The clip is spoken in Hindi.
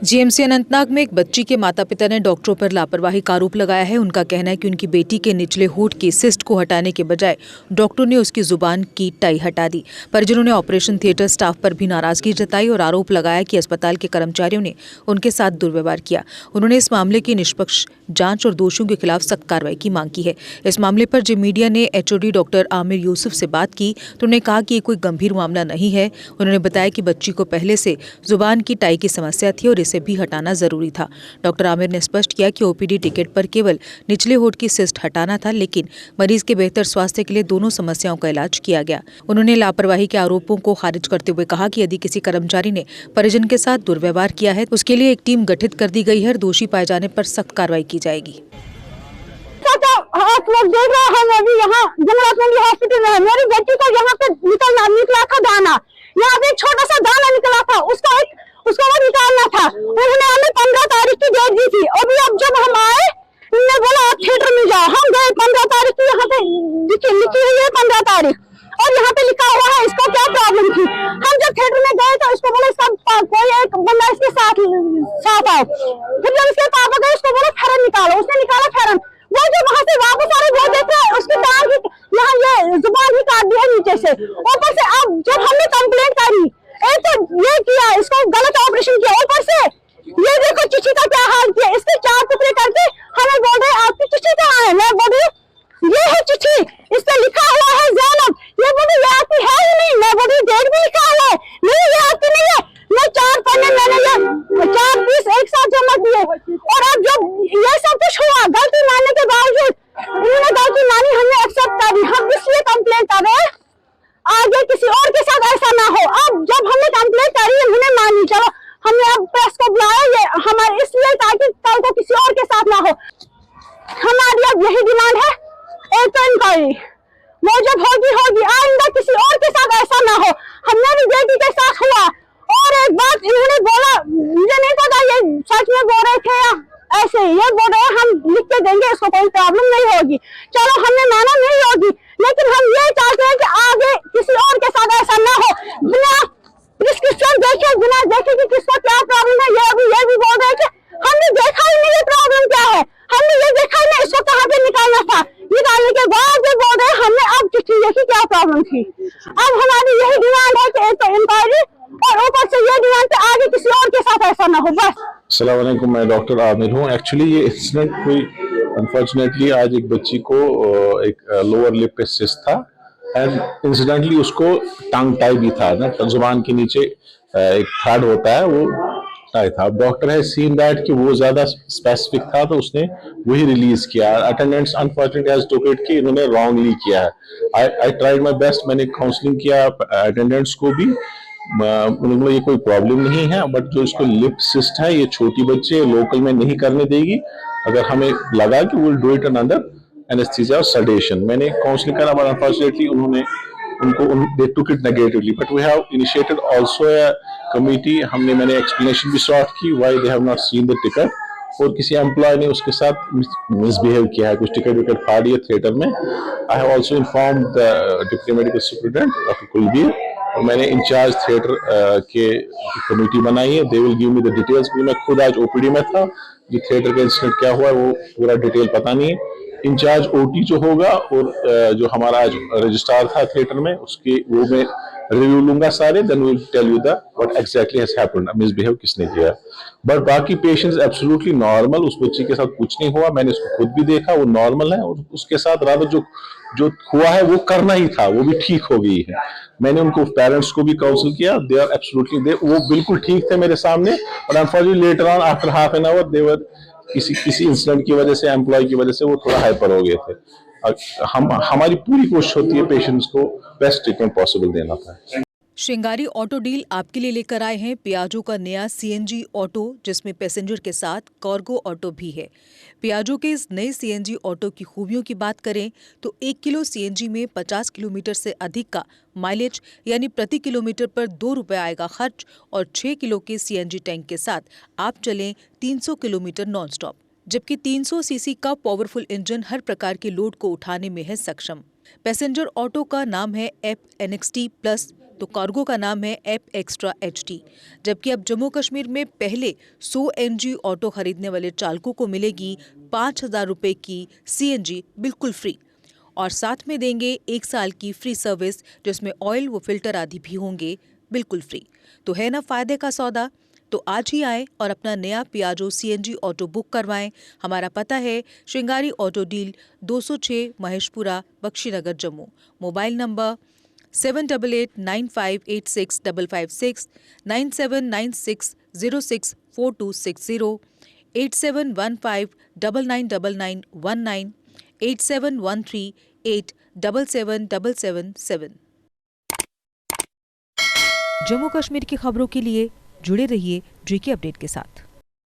जीएमसी अनंतनाग में एक बच्ची के माता पिता ने डॉक्टरों पर लापरवाही का आरोप लगाया है। उनका कहना है कि उनकी बेटी के निचले होंठ की सिस्ट को हटाने के बजाय डॉक्टरों ने उसकी जुबान की टाई हटा दी। परिजनों ने ऑपरेशन थिएटर स्टाफ पर भी नाराजगी जताई और आरोप लगाया कि अस्पताल के कर्मचारियों ने उनके साथ दुर्व्यवहार किया। उन्होंने इस मामले की निष्पक्ष जांच और दोषियों के खिलाफ सख्त कार्रवाई की मांग की है। इस मामले पर जब मीडिया ने एचओडी डॉक्टर आमिर यूसुफ से बात की तो उन्होंने कहा कि ये कोई गंभीर मामला नहीं है। उन्होंने बताया कि बच्ची को पहले से जुबान की टाई की समस्या थी और इसे भी हटाना जरूरी था। डॉक्टर आमिर ने स्पष्ट किया कि ओपीडी टिकट पर केवल निचले होंठ की सिस्ट हटाना था, लेकिन मरीज के बेहतर स्वास्थ्य के लिए दोनों समस्याओं का इलाज किया गया। उन्होंने लापरवाही के आरोपों को खारिज करते हुए कहा कि यदि किसी कर्मचारी ने परिजन के साथ दुर्व्यवहार किया है, उसके लिए एक टीम गठित कर दी गई है। दोषी पाए जाने पर सख्त कार्रवाई की जाएगी। आप लोग देख रहे हैं, मैं भी यहाँ जमरातमंडी हॉस्पिटल में है। मेरी बेटी को यहाँ पे निकला था दाना, यहाँ पे एक छोटा सा दाना निकला था, उसको वो निकालना था। उन्होंने हमें 15 तारीख की डेट दी थी। अभी अब जब हम आए, उन्होंने बोला आप थिएटर में जाओ। हम गए 15 तारीख की, यहाँ पे लिखी हुई है 15 तारीख और यहाँ पे लिखा हुआ है इसको क्या प्रॉब्लम थी। हम जब थिएटर में गए तो इसको बोला इसका कोई एक बंदा इसके साथ आओ। फिर जब इसके पापा गए, उसको बोला फेरन निकालो, उसने निकाला फेरन। वो जो वहां से वापस आ रहे, वो देख रहे उसकी टांग यहाँ ये जुबान भी काट दी है नीचे से, ऊपर से। अब जब हमने कंप्लेंट करी, एक तो ये किया, इसको गलत ऑपरेशन किया, ऊपर से ये देखो चिट्ठी का क्या हाल किया। इसके 4 टुकड़े करके हमें बोल रहे आपकी चिट्ठी कहाँ है। मैं बोल रही ये है चिट्ठी, इस पे लिखा हुआ है ज़ैनब। ये बोल रही ये आपकी है ही नहीं। मैं बोल रही डेट भी लिखा हुआ है, नहीं ये आपकी नहीं है। मैं 4 पन्ने मैंने ये 4 पीस एक साथ जमा किए। और अब जब ये सब कुछ हुआ, गलती मानने के बावजूद इन्होंने गलती मानी, हमने एक्सेप्ट कर दी। हम इसलिए कंप्लेंट कर रहे हैं आगे किसी और के साथ ऐसा ना हो। अब जब हमने कंप्लेंट करी, उन्होंने मानी, चलो हमने अब प्रेस को बुलाया, ये हमारे इसलिए ताकि कल को किसी और के साथ ना हो। हमारी अब यही डिमांड है, एक तो इंक्वायरी वो जब होगी आइंदा किसी और के साथ ऐसा ना हो। हमने भी बेटी के साथ हुआ। और एक बात इन्होंने बोला, मुझे नहीं पता ये सच में बोल रहे थे या ऐसे ही ये बोल रहे हैं, हम लिख के देंगे, इसको कोई प्रॉब्लम नहीं होगी। चलो हमने माना नहीं होगी, लेकिन हम ये चाहते हैं कि आगे किसी और के साथ ऐसा ना हो। बिना प्रिस्क्रिप्शन देखे, बिना देखे कि किसको क्या प्रॉब्लम है, ये भी बोल रहे हैं कि हमने देखा ही नहीं ये प्रॉब्लम क्या है, हमने ये देखा ही नहीं, इसको कहाँ पे निकालना था। निकालने के बाद भी बोल रहे हैं हमने अब चिट्ठी देखी क्या प्रॉब्लम थी। अब हमारी यही डिमांड है कि एक तो इंक्वायरी और ऊपर से ये डिमांड कि आगे किसी और के साथ ऐसा ना हो। बस। अस्सलाम वालेकुम, मैं डॉक्टर आमिर हूँ। एक्चुअली ये इंसिडेंट कोई अनफॉर्चुनेटली आज एक बच्ची को एक लोअर लिप पे सिस्ट था एंड इंसिडेंटली उसको टंग टाई भी था ना, जुबान के नीचे एक थ्रेड होता है वो टाई था। डॉक्टर है सीन दैट कि वो ज्यादा स्पेसिफिक था तो उसने वही रिलीज किया। Attendants unfortunately has took it कि इन्होंने रॉन्गली किया है। आई ट्राइड माय बेस्ट, मैंने काउंसलिंग किया अटेंडेंट्स को भी। उन्होंने ये कोई प्रॉब्लम नहीं है, बट जो इसको लिप सिस्ट है ये छोटी बच्चे लोकल में नहीं करने देगी। अगर हमें लगा कि will do it under anaesthesia और सेडेशन। मैंने काउंसलिंग करा, बट अनफॉर्चुनेटली उन्होंने they took it negatively. But we have initiated also a committee. मैंने एक्सप्लेनेशन भी सॉर्ट की why they have not seen the ticket, और किसी एम्प्लॉय ने उसके साथ मिसबिहेव किया है, कुछ टिकट विकेट फाड़ दिए थिएटर में। I have also informed the deputy medical superintendent doctor Kulbir, और मैंने इंचार्ज थिएटर के कमेटी बनाई है। They will give me the details. मैं खुद आज ओपीडी में था, ये थिएटर का इंसिडेंट क्या हुआ है वो पूरा डिटेल पता नहीं है। इंचार्ज ओटी जो होगा और जो हमारा आज रजिस्ट्रार था थिएटर में, उसके वो मैं रिव्यू लूंगा सारे, then will tell you the what exactly has happened, misbehave किसने किया। बट बाकी पेशेंट्स एब्सोल्युटली नॉर्मल, उस बच्ची के साथ कुछ नहीं हुआ। मैंने उसको खुद भी देखा, वो नॉर्मल है, और उसके साथ रादर जो हुआ है वो करना ही था, वो भी ठीक हो गई है। मैंने उनको पेरेंट्स को भी काउंसिल किया, दे आर एब्सोल्युटली वो बिल्कुल ठीक थे मेरे सामने। और unfortunately later on after half an hour they were किसी इंसिडेंट की वजह से, एम्प्लॉय की वजह से वो थोड़ा हाइपर हो गए थे। हमारी पूरी कोशिश होती है पेशेंट्स को बेस्ट ट्रीटमेंट पॉसिबल देना था। श्रृंगारी ऑटो डील आपके लिए लेकर आए हैं पियाजो का नया सीएनजी ऑटो, जिसमें पैसेंजर के साथ कार्गो ऑटो भी है। पियाजो के इस नए सीएनजी ऑटो की खूबियों की बात करें तो 1 किलो सीएनजी में 50 किलोमीटर से अधिक का माइलेज, यानी प्रति किलोमीटर पर 2 रुपये आएगा खर्च, और 6 किलो के सीएनजी टैंक के साथ आप चलें 300 किलोमीटर नॉन स्टॉप। जबकि 300 सीसी का पावरफुल इंजन हर प्रकार के लोड को उठाने में है सक्षम। पैसेंजर ऑटो का नाम है एफ NXT प्लस तो कार्गो का नाम है एप एक्स्ट्रा HD। जबकि अब जम्मू कश्मीर में पहले 100 NG ऑटो खरीदने वाले चालकों को मिलेगी 5,000 रुपए की CNG बिल्कुल फ्री और साथ में देंगे 1 साल की फ्री सर्विस जिसमें ऑयल व फिल्टर आदि भी होंगे बिल्कुल फ्री। तो है ना फायदे का सौदा। तो आज ही आए और अपना नया पियाजो CNG ऑटो बुक करवाएं। हमारा पता है Shringari auto deal 206 Maheshpura Bakshinagar Jammu. Mobile number 7889586556 9796064260 8715999919 8713877777। Jammu Kashmir की खबरों के लिए जुड़े रहिए GK अपडेट के साथ।